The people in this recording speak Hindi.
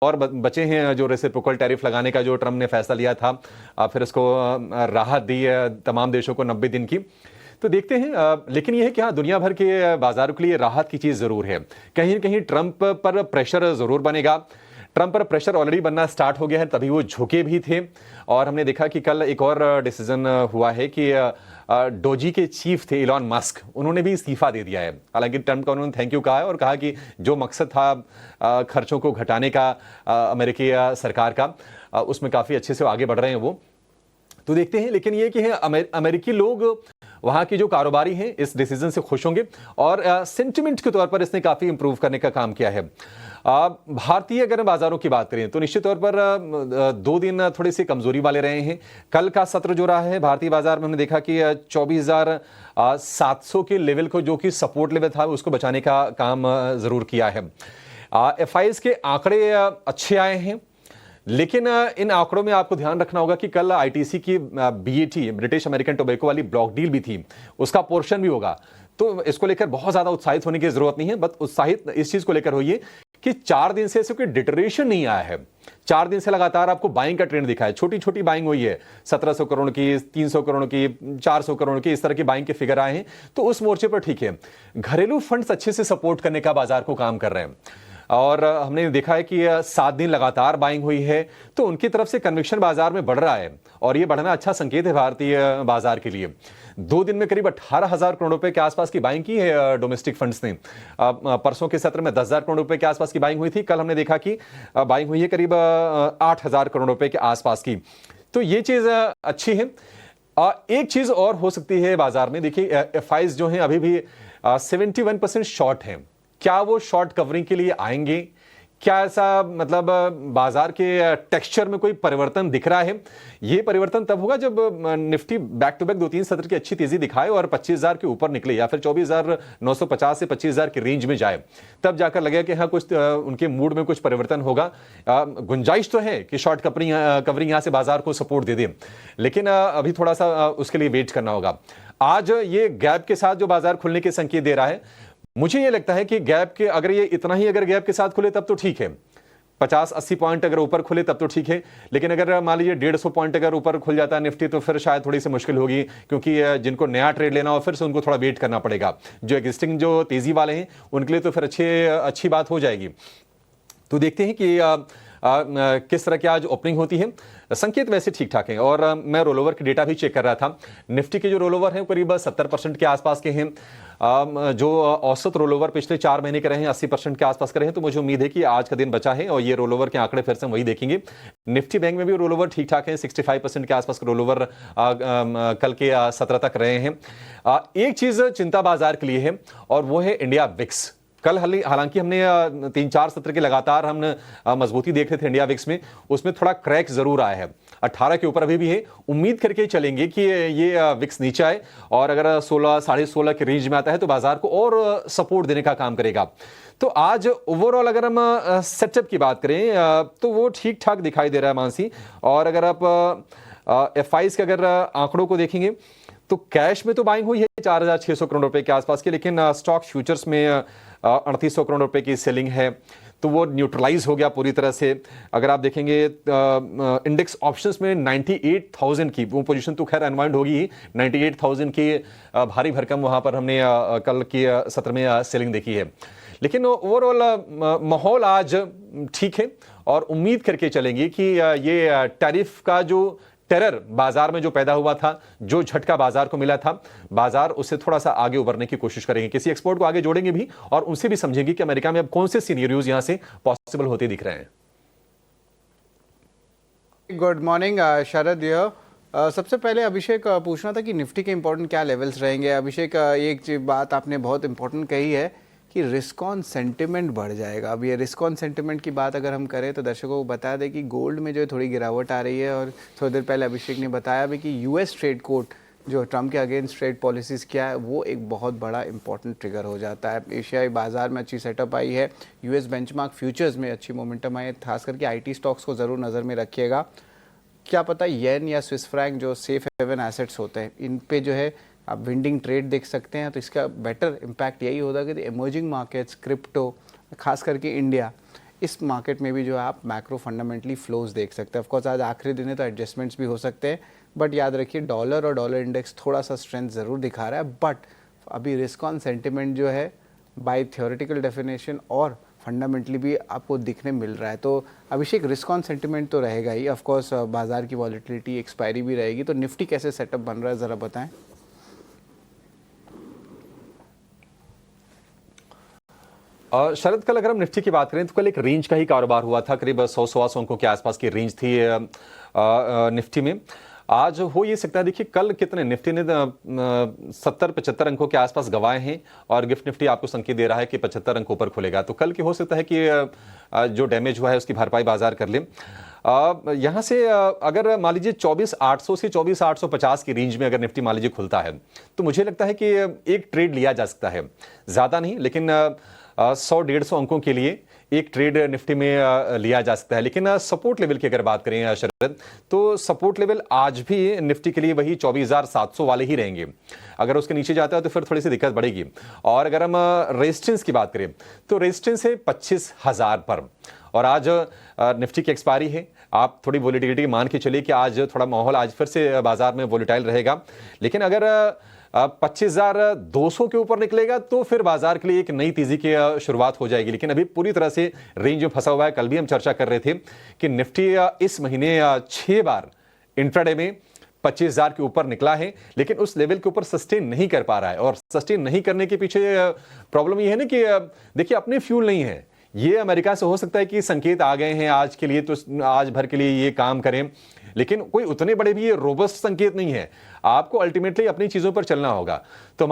और बचे हैं जो रेसिप्रोकल टैरिफ लगाने का जो ट्रम्प ने फैसला लिया था, फिर इसको राहत दी है तमाम देशों को 90 दिन की। तो देखते हैं, लेकिन यह है कि हाँ, दुनिया भर के बाजारों के लिए राहत की चीज़ ज़रूर है। कहीं न कहीं ट्रंप पर प्रेशर ज़रूर बनेगा। ट्रंप पर प्रेशर ऑलरेडी बनना स्टार्ट हो गया है, तभी वो झुके भी थे। और हमने देखा कि कल एक और डिसीजन हुआ है कि डोजी के चीफ थे इलॉन मस्क, उन्होंने भी इस्तीफा दे दिया है। हालांकि ट्रंप का उन्होंने थैंक यू कहा है और कहा कि जो मकसद था खर्चों को घटाने का अमेरिकी सरकार का, उसमें काफ़ी अच्छे से आगे बढ़ रहे हैं वो। तो देखते हैं, लेकिन ये कि अमेरिकी लोग, वहां की जो कारोबारी हैं, इस डिसीजन से खुश होंगे और सेंटिमेंट के तौर पर इसने काफी इंप्रूव करने का काम किया है। भारतीय अगर बाजारों की बात करें तो निश्चित तौर पर 2 दिन थोड़ी सी कमजोरी वाले रहे हैं। कल का सत्र जो रहा है भारतीय बाजार में, हमने देखा कि 24,700 के लेवल को, जो कि सपोर्ट लेवल था, उसको बचाने का काम जरूर किया है। FIs के आंकड़े अच्छे आए हैं, लेकिन इन आंकड़ों में आपको ध्यान रखना होगा कि कल ITC की BAT, ब्रिटिश अमेरिकन टोबैको वाली ब्लॉक डील भी थी, उसका पोर्शन भी होगा। तो इसको लेकर बहुत ज्यादा उत्साहित होने की जरूरत नहीं है, बस उत्साहित इस चीज को लेकर होइए कि 4 दिन से कोई डिटरेशन नहीं आया है। 4 दिन से लगातार आपको बाइंग का ट्रेंड दिखा है। छोटी छोटी बाइंग हुई है, 1700 करोड़ की, 300 करोड़ की, 400 करोड़ की, इस तरह की बाइंग के फिगर आए हैं। तो उस मोर्चे पर ठीक है, घरेलू फंड्स अच्छे से सपोर्ट करने का बाजार को काम कर रहे हैं। और हमने देखा है कि 7 दिन लगातार बाइंग हुई है, तो उनकी तरफ से कन्विक्शन बाजार में बढ़ रहा है और ये बढ़ना अच्छा संकेत है भारतीय बाजार के लिए। 2 दिन में करीब 18,000 करोड़ रुपए के आसपास की बाइंग की है डोमेस्टिक फंड्स ने। परसों के सत्र में 10,000 करोड़ रुपए के आसपास की बाइंग हुई थी। कल हमने देखा कि बाइंग हुई है करीब 8,000 करोड़ रुपए के आसपास की। तो ये चीज अच्छी है। एक चीज और हो सकती है बाजार में, देखिए FIs जो हैं अभी भी 71% शॉर्ट हैं। क्या वो शॉर्ट कवरिंग के लिए आएंगे? क्या ऐसा मतलब बाजार के टेक्सचर में कोई परिवर्तन दिख रहा है? ये परिवर्तन तब होगा जब निफ्टी बैक टू बैक 2-3 सत्र की अच्छी तेजी दिखाए और 25,000 के ऊपर निकले, या फिर 24,950 से 25,000 की रेंज में जाए। तब जाकर लगेगा कि हाँ, कुछ उनके मूड में कुछ परिवर्तन होगा। गुंजाइश तो है कि शॉर्ट कवरिंग यहां से बाजार को सपोर्ट दे दे, लेकिन अभी थोड़ा सा उसके लिए वेट करना होगा। आज ये गैप के साथ जो बाजार खुलने के संकेत दे रहा है, मुझे यह लगता है कि गैप के, अगर ये इतना ही अगर गैप के साथ खुले तब तो ठीक है, 50-80 पॉइंट अगर ऊपर खुले तब तो ठीक है। लेकिन अगर मान लीजिए 150 पॉइंट अगर ऊपर खुल जाता है निफ्टी, तो फिर शायद थोड़ी सी मुश्किल होगी, क्योंकि जिनको नया ट्रेड लेना हो फिर से उनको थोड़ा वेट करना पड़ेगा। जो एग्जिस्टिंग जो तेजी वाले हैं उनके लिए तो फिर अच्छी बात हो जाएगी। तो देखते हैं कि किस तरह की आज ओपनिंग होती है। संकेत वैसे ठीक ठाक हैं और मैं रोलओवर की डेटा भी चेक कर रहा था। निफ्टी के जो रोलओवर हैं करीब 70% के आसपास के हैं। जो औसत रोलओवर पिछले 4 महीने के रहे हैं 80% के आसपास के रहे हैं। तो मुझे उम्मीद है कि आज का दिन बचा है और ये रोलओवर के आंकड़े फिर से वही देखेंगे। निफ्टी बैंक में भी रोलओवर ठीक ठाक है, 65% के आसपास के रोलओवर कल के सत्र तक रहे हैं। एक चीज चिंता बाजार के लिए है और वो है इंडिया विक्स। कल हालांकि हमने 3-4 सत्र के लगातार हमने मजबूती देख रहे थे इंडिया विक्स में, उसमें थोड़ा क्रैक जरूर आया है। 18 के ऊपर अभी भी है। उम्मीद करके चलेंगे कि ये विक्स नीचे आए और अगर 16-16.5 के रेंज में आता है तो बाजार को और सपोर्ट देने का काम करेगा। तो आज ओवरऑल अगर हम सेटअप की बात करें तो वो ठीक ठाक दिखाई दे रहा है मानसी। और अगर आप FIs के अगर आंकड़ों को देखेंगे तो कैश में तो बाइंग हुई है 4,600 करोड़ रुपए के आसपास की, लेकिन स्टॉक फ्यूचर्स में 3,800 करोड़ रुपए की सेलिंग है, तो वो न्यूट्रलाइज हो गया पूरी तरह से। अगर आप देखेंगे इंडेक्स ऑप्शंस में 98,000 की वो पोजीशन तो खैर अनवाइंड होगी ही, 98,000 की भारी भरकम वहां पर हमने कल की सत्र में सेलिंग देखी है। लेकिन ओवरऑल माहौल आज ठीक है और उम्मीद करके चलेंगे कि ये टैरिफ का जो टेरर बाजार में जो पैदा हुआ था, जो झटका बाजार को मिला था, बाजार उससे थोड़ा सा आगे उभरने की कोशिश करेंगे। किसी एक्सपोर्ट को आगे जोड़ेंगे भी और उनसे भी समझेंगे कि अमेरिका में अब कौन से सिनेरियोज यहां से पॉसिबल होते दिख रहे हैं। गुड मॉर्निंग शरद। सबसे पहले अभिषेक पूछना था कि निफ्टी के इंपॉर्टेंट क्या लेवल्स रहेंगे। अभिषेक, एक बात आपने बहुत इंपॉर्टेंट कही है कि रिस्क ऑन सेंटिमेंट बढ़ जाएगा। अब ये रिस्क ऑन सेंटिमेंट की बात अगर हम करें तो दर्शकों को बता दें कि गोल्ड में जो है थोड़ी गिरावट आ रही है। और थोड़ी देर पहले अभिषेक ने बताया भी कि US ट्रेड कोर्ट जो ट्रम्प के अगेंस्ट ट्रेड पॉलिसीज़ किया है वो एक बहुत बड़ा इंपॉर्टेंट ट्रिगर हो जाता है। एशियाई बाजार में अच्छी सेटअप आई है, US बेंचमार्क फ्यूचर्स में अच्छी मोमेंटम आई है। खास करके IT स्टॉक्स को ज़रूर नज़र में रखिएगा। क्या पता येन या स्विस फ्रैंक जो सेफ हेवन एसेट्स होते हैं इन पे जो है आप विंडिंग ट्रेड देख सकते हैं। तो इसका बेटर इम्पैक्ट यही होगा कि इमर्जिंग मार्केट्स, क्रिप्टो, खास करके इंडिया, इस मार्केट में भी जो है आप मैक्रो फंडामेंटली फ्लोज देख सकते हैं। ऑफकोर्स आज आखिरी दिन है तो एडजस्टमेंट्स भी हो सकते हैं, बट याद रखिए डॉलर और डॉलर इंडेक्स थोड़ा सा स्ट्रेंथ ज़रूर दिखा रहा है, बट अभी रिस्क ऑन सेंटिमेंट जो है बाय थ्योरेटिकल डेफिनेशन और फंडामेंटली भी आपको दिखने मिल रहा है। तो अभिषेक रिस्क ऑन सेंटिमेंट तो रहेगा ही, ऑफकोर्स बाजार की वॉलिटिलिटी एक्सपायरी भी रहेगी, तो निफ्टी कैसे सेटअप बन रहा है ज़रा बताएं। शरद, कल अगर हम निफ्टी की बात करें तो कल एक रेंज का ही कारोबार हुआ था, करीब 100-125 अंकों के आसपास की रेंज थी निफ्टी में। आज हो ये सकता है, देखिए कल कितने निफ्टी ने 70-75 अंकों के आसपास गवाए हैं और गिफ्ट निफ्टी आपको संकेत दे रहा है कि 75 अंक ऊपर खुलेगा, तो कल की हो सकता है कि जो डैमेज हुआ है उसकी भरपाई बाजार कर ले। यहाँ से अगर मान लीजिए 24,800 से 24,850 की रेंज में अगर निफ्टी मान लीजिए खुलता है तो मुझे लगता है कि एक ट्रेड लिया जा सकता है, ज़्यादा नहीं लेकिन 100-150 अंकों के लिए एक ट्रेड निफ्टी में लिया जा सकता है। लेकिन सपोर्ट लेवल की अगर बात करें शरद, तो सपोर्ट लेवल आज भी निफ्टी के लिए वही 24,700 वाले ही रहेंगे। अगर उसके नीचे जाता है तो फिर थोड़ी सी दिक्कत बढ़ेगी। और अगर हम रेजिस्टेंस की बात करें तो रेजिस्टेंस है 25,000 पर, और आज निफ्टी की एक्सपायरी है। आप थोड़ी वोलेटिलिटी मान के चलिए कि आज थोड़ा माहौल आज फिर से बाजार में वोलेटाइल रहेगा, लेकिन अगर 25,200 के ऊपर निकलेगा तो फिर बाजार के लिए एक नई तेजी की शुरुआत हो जाएगी। लेकिन अभी पूरी तरह से रेंज में फंसा हुआ है। कल भी हम चर्चा कर रहे थे कि निफ्टी इस महीने 6 बार इंट्राडे में 25,000 के ऊपर निकला है, लेकिन उस लेवल के ऊपर सस्टेन नहीं कर पा रहा है। और सस्टेन नहीं करने के पीछे प्रॉब्लम ये है ना कि देखिए अपने फ्यूल नहीं है। ये अमेरिका से हो सकता है कि संकेत आ गए हैं आज के लिए, तो आज भर के लिए ये काम करें, लेकिन कोई उतने बड़े भी ये रोबस्ट संकेत नहीं है। आपको अल्टीमेटली अपनी चीजों पर चलना होगा। तो